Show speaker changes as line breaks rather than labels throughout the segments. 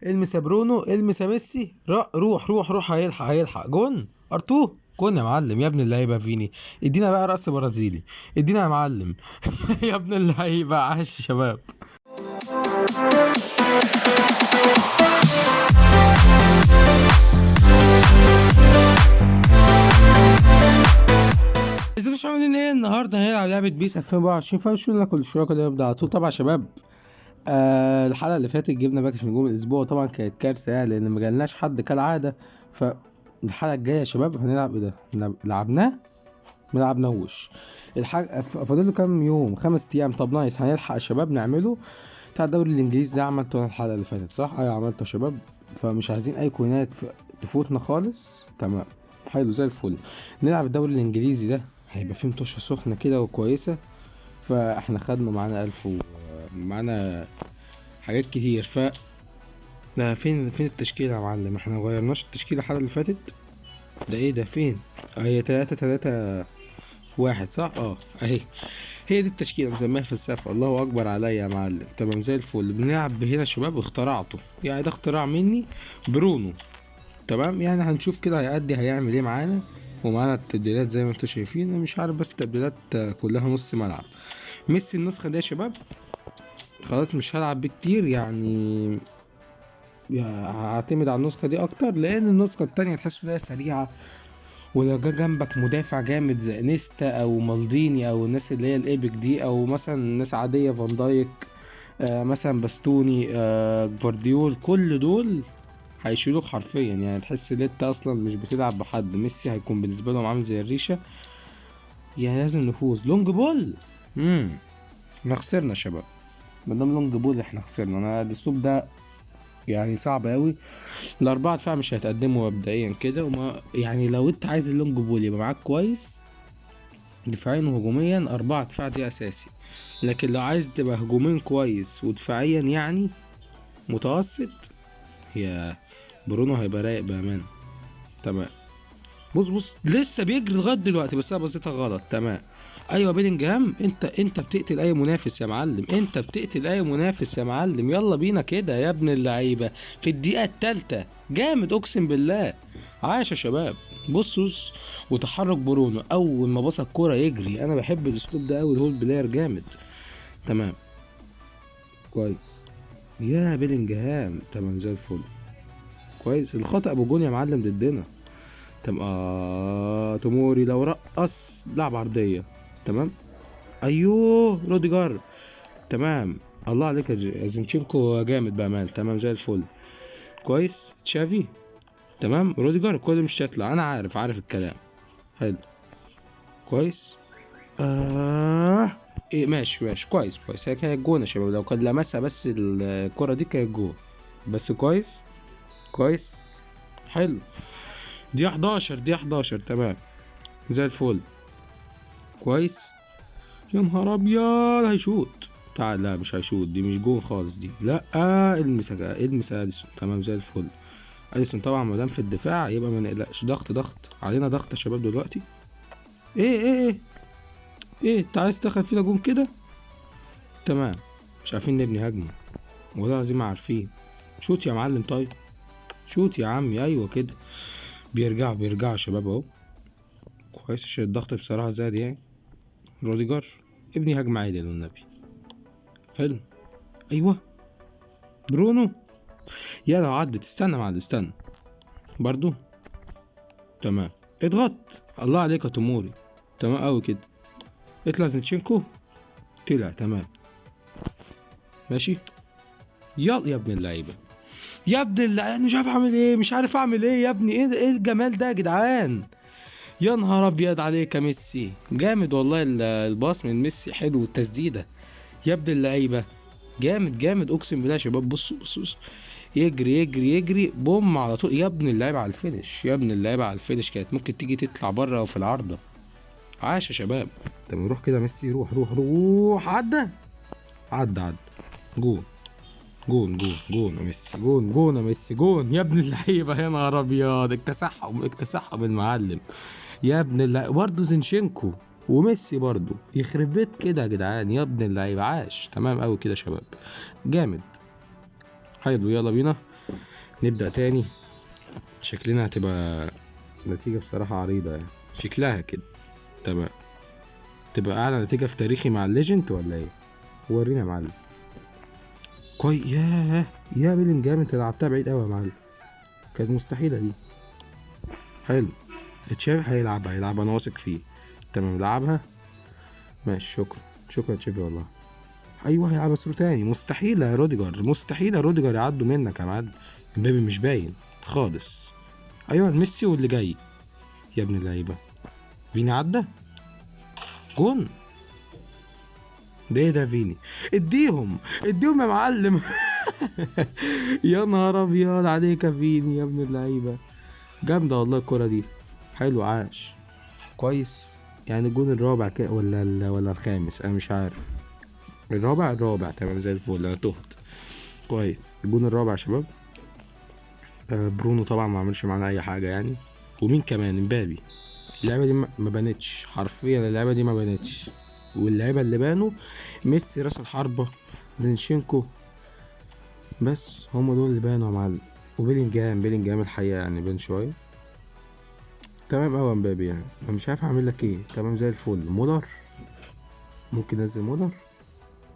المس يا برونو، المس يا ميسي، روح روح روح، هيلحق جون ار2. جون يا معلم، يا ابن اللعيبه فيني. ادينا بقى رأس برازيلي، ادينا يا معلم. يا ابن اللعيبه، عاش يا شباب. ازيكم يا شباب، عاملين ايه؟ النهارده هنلعب لعبه بيس 2024. فمش لنا كل شويه كده نبدا على طول طبعا يا شباب. الحلقه اللي فاتت جبنا باكج نجوم الاسبوع، طبعا كانت كارثه يعني لان ما جالناش حد كالعاده. فالحلقه الجايه يا شباب هنلعب ايه ده؟ لعبناه ما لعبناهوش. فاضل له كام يوم؟ 5 ايام. طب نايس، هنلحق يا شباب نعمله. بتاع الدوري الانجليزي ده عملته انا الحلقه اللي فاتت صح؟ ايوه عملته يا شباب. فمش عايزين اي كوينات تفوتنا خالص. تمام، حلو زي الفل. نلعب الدوري الانجليزي ده، هيبقى فيه متوشه سخنه كده وكويسه. فاحنا خدنا معانا معانا حاجات كتير. فين التشكيله يا معلم؟ احنا مغيرناش التشكيله الحلقه اللي فاتت. ده ايه ده؟ فين؟ هي 3-3-1 صح؟ اهي. هي دي التشكيله مسميها فلسفه. الله اكبر عليا يا معلم. تمام زي الفل. بنلعب هنا يا شباب، اخترعته يعني، ده اختراع مني. برونو. تمام، يعني هنشوف كده هيعمل ايه معانا. ومعانا التبديلات زي ما انتم شايفين. انا مش عارف بس التبديلات كلها نص ملعب. ميسي النسخه دي يا شباب خلاص مش هلعب بيه كتير يعني. هعتمد على النسخه دي اكتر، لان النسخه التانية تحس ان هي سريعه. ولو جه جنبك مدافع جامد زي نيستا او مالديني او الناس اللي هي الايبك دي، او مثلا ناس عاديه فان دايك، مثلا باستوني، جوارديول، كل دول هيشيلوك حرفيا يعني. تحس ان انت اصلا مش بتلعب بحد. ميسي هيكون بالنسبه لهم عامل زي الريشه يعني. لازم نفوز. لونج بول. احنا خسرنا يا شباب. مادام لونج بول احنا خسرنا. انا الاسلوب ده يعني صعب قوي. الاربعه دفاع مش هيتقدموا مبدئيا كده، وما يعني لو انت عايز اللونج بول يبقى معاك كويس دفاعيا وهجوميا، 4 دفاع دي اساسي. لكن لو عايز تبقى هجوميا كويس ودفاعيا يعني متوسط، هي برونو هيبقى رايق بامان. تمام. بص لسه بيجري لغايه دلوقتي، بس انا بصيتها غلط. تمام. ايوه بيلينجهام، انت بتقتل اي منافس يا معلم. انت بتقتل اي منافس يا معلم. يلا بينا كده يا ابن اللعيبه. في الدقيقه الثالثه جامد اقسم بالله. عاش يا شباب. بص. وتحرك برونو اول ما بص الكوره يجري. انا بحب الاسلوب ده قوي. الهول بلاير جامد. تمام. كويس. يا بيلينجهام. تمام زي الفل. كويس. الخطأ ابو جون يا معلم ضدنا. تمام. توموري لو رقص لعب عرضية. تمام. ايوه روديجر. تمام. الله عليك يا زينشينكو جامد بامان. تمام زي الفل. كويس. تشافي. تمام. روديجر كل مش هيطلع. انا عارف الكلام. حلو. كويس. ايه ماشي كويس. هي كانت جون يا شباب. لو كان لمسها بس الكرة دي كانت جون. بس كويس. حلو. دي 11. تمام زي الفل. كويس. يا نهار ابيض هيشوط. تعال، لا مش هيشوط، دي مش جون خالص دي. لا المس اديسون. تمام زي الفل. اديسون طبعا ما دام في الدفاع يبقى ما نقلقش. ضغط علينا ضغط يا شباب دلوقتي. ايه انت عايز تدخل فينا جون كده؟ تمام. مش عارفين نبني هجمه، والله العظيم عارفين. شوت يا معلم. طيب شوت يا عمي. ايوه كده. بيرجعوا يا شباب اهو. كويس عشان الضغط بصراحه زاد يعني. روديجر ابني هجمه عادل والنبي. حلو. ايوه برونو. يا لو عدت. استنى معلم استنى. برضو. تمام. اضغط. الله عليك يا توموري. تمام اوي كده. اطلع زينشينكو. طلع. تمام ماشي. يلا يا ابن اللعيبه. يا ابن اللعيبه مش عارف اعمل ايه يا ابني. ايه الجمال ده يا جدعان. يا نهار ابيض عليك يا ميسي. جامد والله. الباص من ميسي حلو. التسديده يا ابن اللعيبه. جامد اقسم بالله يا شباب. بص. يجري بوم على طول. يا ابن اللعيبه على الفينش. كانت ممكن تيجي تطلع بره وفي العارضه. عاش يا شباب. طب نروح كده ميسي. روح. عدى. جون يا ميسي. جون يا ميسي. جون يا ابن اللعيبه. يا نهار ابيض. اكتسحهم المعلم. يا ابن اللعيبه برضه زينشينكو وميسي برضه. يخرب بيت كده يا جدعان. يا ابن اللعيبه. عاش. تمام قوي كده يا شباب. جامد. حلو. يلا بينا نبدأ تاني. شكلنا هتبقى نتيجة بصراحة عريضة يعني، شكلها كده. تمام. تبقى أعلى نتيجة في تاريخي مع الليجند ولا إيه؟ ورينا يا معلم. ياه يا بيلينجهام، أنت لعبتها بعيد أوي يا معلم، كانت مستحيلة دي. حلو. تشافي هيلعبها أنا واثق فيه. تمام لعبها. ماشي شكرا. شكرا يا تشافي والله. أيوه هيلعبها ثرو تاني. مستحيل يا روديجر، مستحيل يا روديجر يعدوا منك يا معلم. امبابي مش باين خالص. أيوه ميسي واللي جاي. يا ابن اللعيبة. فيني عدى. جون. ده ايه ده فيني؟ اديهم اديهم يا معلم. يا نهار ابيض عليك يا فيني يا ابن اللعيبه. جامده والله الكره دي. حلو عاش. كويس. يعني الجون الرابع كده ولا الخامس، انا مش عارف. الرابع تمام زي الفل. انا تهت. كويس الجون الرابع يا شباب. برونو طبعا ما عملش معانا اي حاجه يعني. ومين كمان؟ امبابي. اللعبه دي ما بانتش حرفيا، اللعبه دي ما بانتش. واللعيبه اللي بانوا ميسي راس الحربه، زينشينكو، بس هم دول اللي بانوا يا معلم. وبيلينجهام الحقيقه يعني بان شويه. تمام اوي مبابي يعني، انا مش عارف اعمل لك ايه. تمام زي الفل. مولر ممكن ننزل مولر.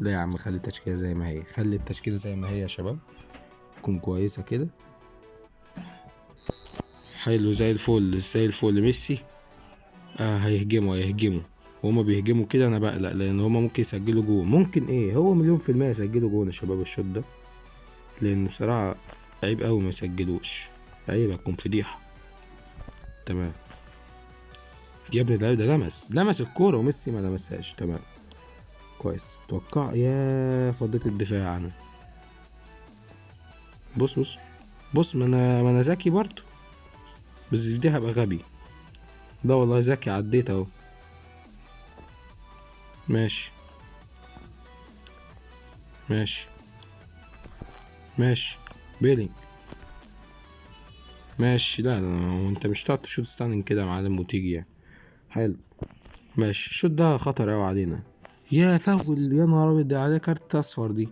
لا يا عم خلي التشكيله زي ما هي، خلي التشكيله زي ما هي يا شباب، تكون كويسه كده. حلو زي الفل زي الفل. ميسي هيهجموا. وهما بيهجموا كده انا بقلق، لان هما ممكن يسجلوا جون. ممكن ايه، هو مليون في المية يسجلوا جون يا شباب الشوط ده، لان بصراحة عيب اوي ما يسجلوش. عيب، هتكون فضيحة. تمام. يا ابني ده لمس الكورة وميسي ما لمسهاش. تمام كويس. توقع يا فضيت الدفاع انا. بص ما انا ذكي برضه، بس دي هبقى غبي. ده والله ذكي، عديت اهو. ماشي ماشي ماشي. بيلينج. ماشي. لا انت مش هتقعد تشوت ستاندنج كده يا معلم وتيجي يعني. حلو. ماشي. الشوت ده خطر اوي علينا. يا فاول يا نهار ابيض، ده عليه كارت اصفر دي.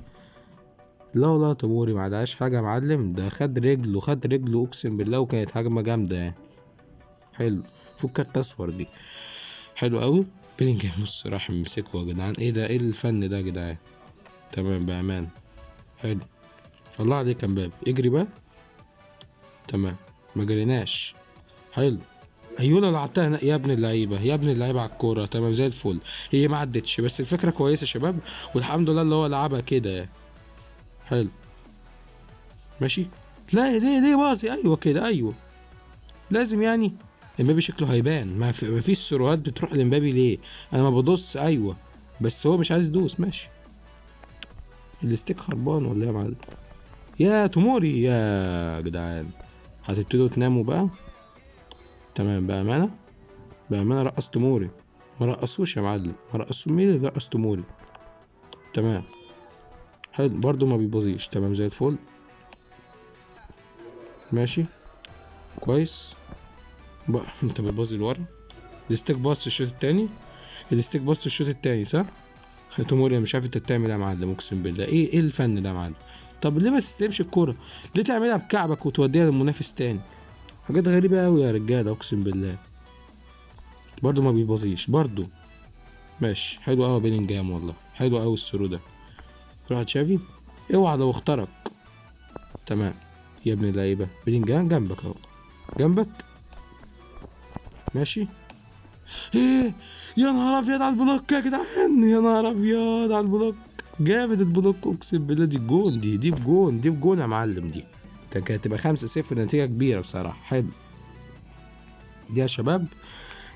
لا تموري ما عداش حاجه يا معلم، ده خد رجله اقسم بالله، وكانت هجمه جامده يعني. حلو. فوق كارت اصفر دي. حلو قوي. بيلينجهام بص راح يمسكه يا جدعان. ايه ده؟ ايه الفن ده يا جدعان؟ تمام بامان. حلو. الله عليك يا مبابي، اجري بقى. تمام. ما جريناش. حلو. ايوه لعبتها يا ابن اللعيبه يا ابن اللعيبه على الكوره. تمام زي الفل. هي ما عدتش بس الفكره كويسه يا شباب، والحمد لله اللي هو لعبها كده يعني. حلو. ماشي. لا ليه باظي؟ ايوه كده ايوه. لازم يعني. امبابي شكله هيبان، ما فيش سيروهات بتروح لامبابي ليه؟ انا ما بدوس ايوه، بس هو مش عايز يدوس. ماشي. الاستيك خربان ولا ايه يا معلم؟ يا توموري يا جدعان، هتبتدوا تناموا بقى. تمام بأمانة رقص توموري. ما رقصوش يا معلم، ما رقصوا. مين اللي رقص توموري؟ تمام. حلو برضو ما بيبوظيش. تمام زي الفل. ماشي. كويس. بقى انت بتبوظي لورا. الاستيك باص الشوط التاني. الاستيك باص الشوط التاني صح؟ توموري مش عارف انت بتعمل ايه يا معلم، اقسم بالله. ايه الفن ده يا معلم؟ طب ليه ما تستلمش الكوره؟ ليه تعملها بكعبك وتوديها للمنافس تاني؟ حاجات غريبه قوي يا رجاله اقسم بالله. برضو ما بيبوظيش برضو. ماشي. حلو قوي بيلينجهام والله، حلو قوي السرو ده. روح تشافي. اوعى لو اخترق. تمام. يا ابن اللعيبه بيلينجهام جنبك اهو. جنبك. ماشي. ايه. يا نهار ابيض على البلوك يا جدعان، يا نهار ابيض على البلوك. جامد البلوك اقسم بالله. دي الجون دي بجون يا معلم دي. كانت هتبقى 5-0، نتيجة كبيرة بصراحة. حلو. دي يا شباب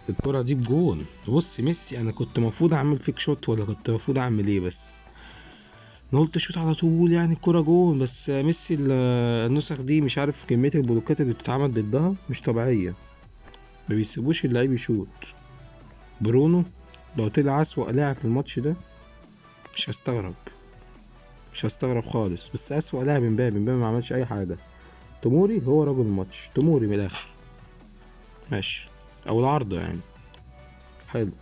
الكرة دي بجون. بص ميسي، انا كنت المفروض اعمل فيك شوت ولا كنت المفروض اعمل ايه؟ بس انا قلت شوت على طول يعني الكرة جون. بس ميسي النسخ دي مش عارف كمية البلوكات اللي بتتعمل ضدها مش طبيعية، ما بيسيبوش اللعيب يشوت. برونو لو طلع أسوأ لاعب في الماتش ده مش هستغرب، مش هستغرب خالص. بس أسوأ لاعب امبابي ما عملش أي حاجة. توموري هو رجل الماتش، توموري من الآخر. ماشي. أو العارضة يعني. حلو.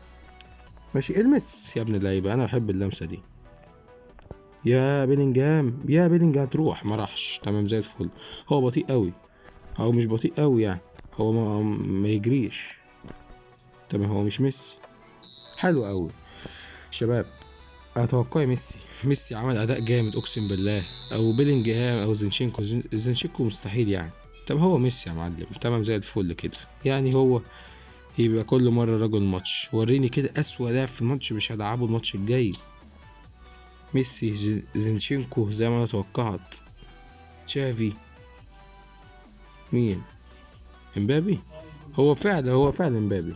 ماشي. المس يا ابن اللعيبة، أنا بحب اللمسة دي. يا بيلينجهام، يا بيلينجهام تروح، ما راحش. تمام زي الفل. هو بطيء قوي، هو مش بطيء قوي يعني، هو ما يجريش. تمام، هو مش ميسي. حلو قوي شباب. اتوقع ميسي عمل اداء جامد اقسم بالله، او بيلينجهام او زينشينكو. زينشينكو مستحيل يعني. طب هو ميسي يا معلم، تمام زي الفل كده. يعني هو يبقى كل مرة رجل الماتش. وريني كده اسوأ لاعب في الماتش مش هلعبه الماتش الجاي. ميسي، زينشينكو زي ما انا توقعت، تشافي، مين؟ امبابي. هو فعلا امبابي.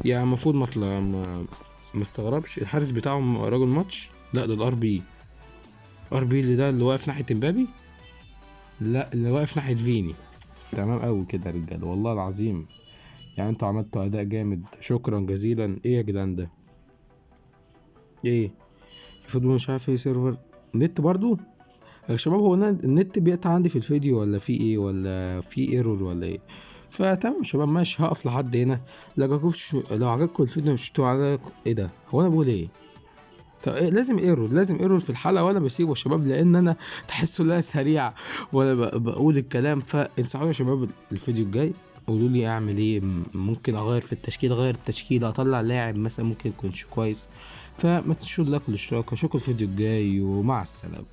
يعني المفروض ما استغربش الحارس بتاعهم رجل ماتش. لا ده الار بي. ار بي اللي واقف ناحية امبابي. لا اللي واقف ناحية فيني. تمام قوي كده يا رجاله والله العظيم. يعني انتوا عملتوا اداء جامد، شكرا جزيلا. ايه يا جدعان ده؟ ايه؟ الفيديو مش عارف ايه سيرفر نت برضو. يا شباب هو أنا النت بيقطع عندي في الفيديو ولا في ايه، ولا في ايرور ولا ايه؟ فتمام يا شباب ماشي، هقف لحد هنا. لو عجبكم الفيديو مش عجبكم ايه ده، هو انا بقول ايه؟ طب إيه؟ لازم ايرور في الحلقه وانا بسيبه يا شباب، لان انا تحسوا لا سريع وانا بقول الكلام. فانصحوني يا شباب الفيديو الجاي، قولوا لي اعمل ايه. ممكن اغير في التشكيل، اغير التشكيله، اطلع لاعب مثلا ممكن يكونش كويس. فما تنسوش اللايك والاشتراك. اشوفكم الفيديو الجاي ومع السلامه.